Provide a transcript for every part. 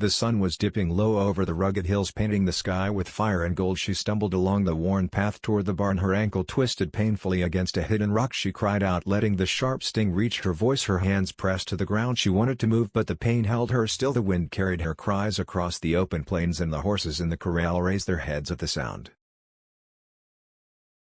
The sun was dipping low over the rugged hills, painting the sky with fire and gold. She stumbled along the worn path toward the barn, her ankle twisted painfully against a hidden rock. She cried out, letting the sharp sting reach her voice. Her hands pressed to the ground. She wanted to move, but the pain held her still. The wind carried her cries across the open plains, and the horses in the corral raised their heads at the sound.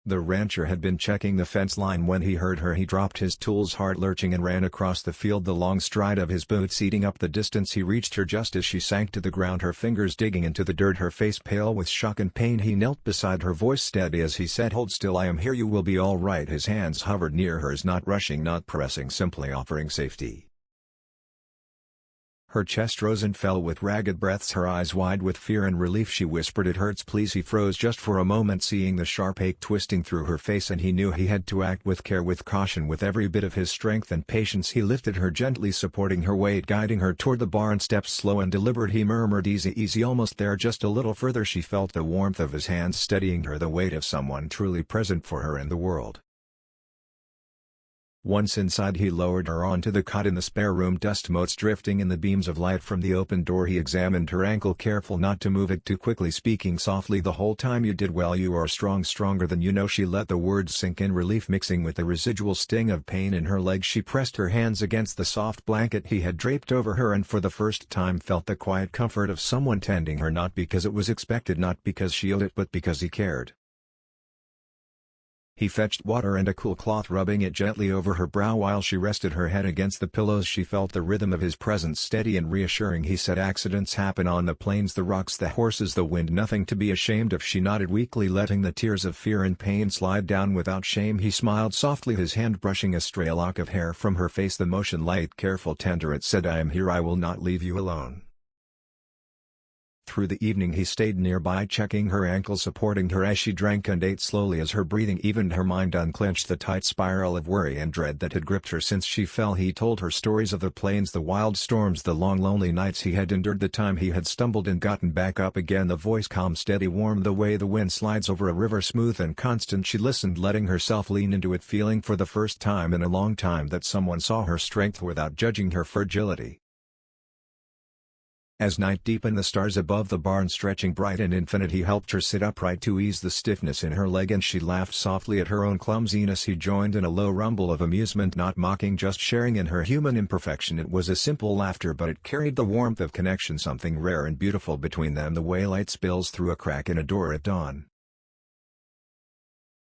The rancher had been checking the fence line when he heard her. He dropped his tools, heart lurching, and ran across the field, the long stride of his boots eating up the distance. He reached her just as she sank to the ground, her fingers digging into the dirt, her face pale with shock and pain. He knelt beside her, voice steady as he said, "Hold still, I am here, you will be all right." His hands hovered near hers, not rushing, not pressing, simply offering safety. Her chest rose and fell with ragged breaths, her eyes wide with fear and relief. She whispered, "It hurts, please." He froze just for a moment, seeing the sharp ache twisting through her face, and he knew he had to act with care, with caution, with every bit of his strength and patience. He lifted her gently, supporting her weight, guiding her toward the barn, steps slow and deliberate. He murmured, "Easy, easy, almost there, just a little further." She felt the warmth of his hands steadying her, the weight of someone truly present for her in the world. Once inside, he lowered her onto the cot in the spare room, dust motes drifting in the beams of light from the open door. He examined her ankle, careful not to move it too quickly, speaking softly, "The whole time you did well, you are strong, stronger than you know." She let the words sink in, relief mixing with the residual sting of pain in her legs. She pressed her hands against the soft blanket he had draped over her, and for the first time felt the quiet comfort of someone tending her, not because it was expected, not because she owed it, but because he cared. He fetched water and a cool cloth, rubbing it gently over her brow while she rested her head against the pillows. She felt the rhythm of his presence, steady and reassuring. He said, "Accidents happen on the plains, the rocks, the horses, the wind, nothing to be ashamed of." She nodded weakly, letting the tears of fear and pain slide down without shame. He smiled softly, his hand brushing a stray lock of hair from her face, the motion light, careful, tender. It said, "I am here, I will not leave you alone." Through the evening he stayed nearby, checking her ankle, supporting her as she drank and ate slowly, as her breathing evened. Her mind unclenched the tight spiral of worry and dread that had gripped her since she fell. He told her stories of the plains, the wild storms, the long lonely nights he had endured, the time he had stumbled and gotten back up again. The voice calm, steady, warm, the way the wind slides over a river, smooth and constant. She listened, letting herself lean into it, feeling for the first time in a long time that someone saw her strength without judging her fragility. As night deepened, the stars above the barn stretching bright and infinite, he helped her sit upright to ease the stiffness in her leg, and she laughed softly at her own clumsiness. He joined in a low rumble of amusement, not mocking, just sharing in her human imperfection. It was a simple laughter, but it carried the warmth of connection, something rare and beautiful between them, the way light spills through a crack in a door at dawn.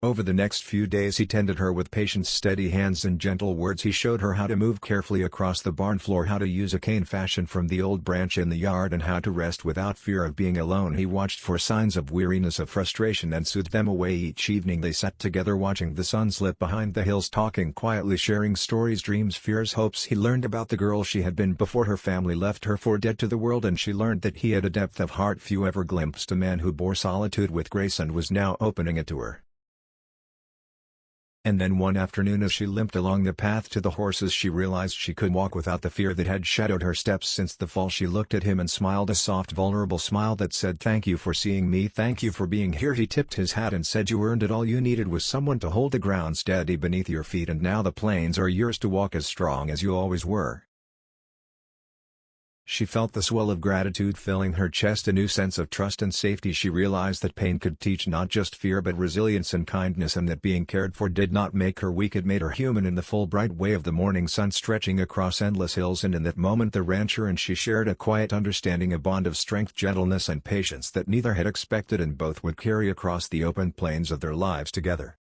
Over the next few days he tended her with patience, steady hands and gentle words. He showed her how to move carefully across the barn floor, how to use a cane fashioned from the old branch in the yard, and how to rest without fear of being alone. He watched for signs of weariness, of frustration, and soothed them away. Each evening they sat together, watching the sun slip behind the hills, talking quietly, sharing stories, dreams, fears, hopes. He learned about the girl she had been before her family left her for dead to the world, and she learned that he had a depth of heart few ever glimpsed, a man who bore solitude with grace and was now opening it to her. And then one afternoon, as she limped along the path to the horses, she realized she could walk without the fear that had shadowed her steps since the fall. She looked at him and smiled, a soft, vulnerable smile that said, "Thank you for seeing me, thank you for being here." He tipped his hat and said, "You earned it. All you needed was someone to hold the ground steady beneath your feet, and now the plains are yours to walk as strong as you always were." She felt the swell of gratitude filling her chest, a new sense of trust and safety. She realized that pain could teach not just fear but resilience and kindness, and that being cared for did not make her weak, it made her human. In the full bright way of the morning sun stretching across endless hills, and in that moment the rancher and she shared a quiet understanding, a bond of strength, gentleness and patience that neither had expected, and both would carry across the open plains of their lives together.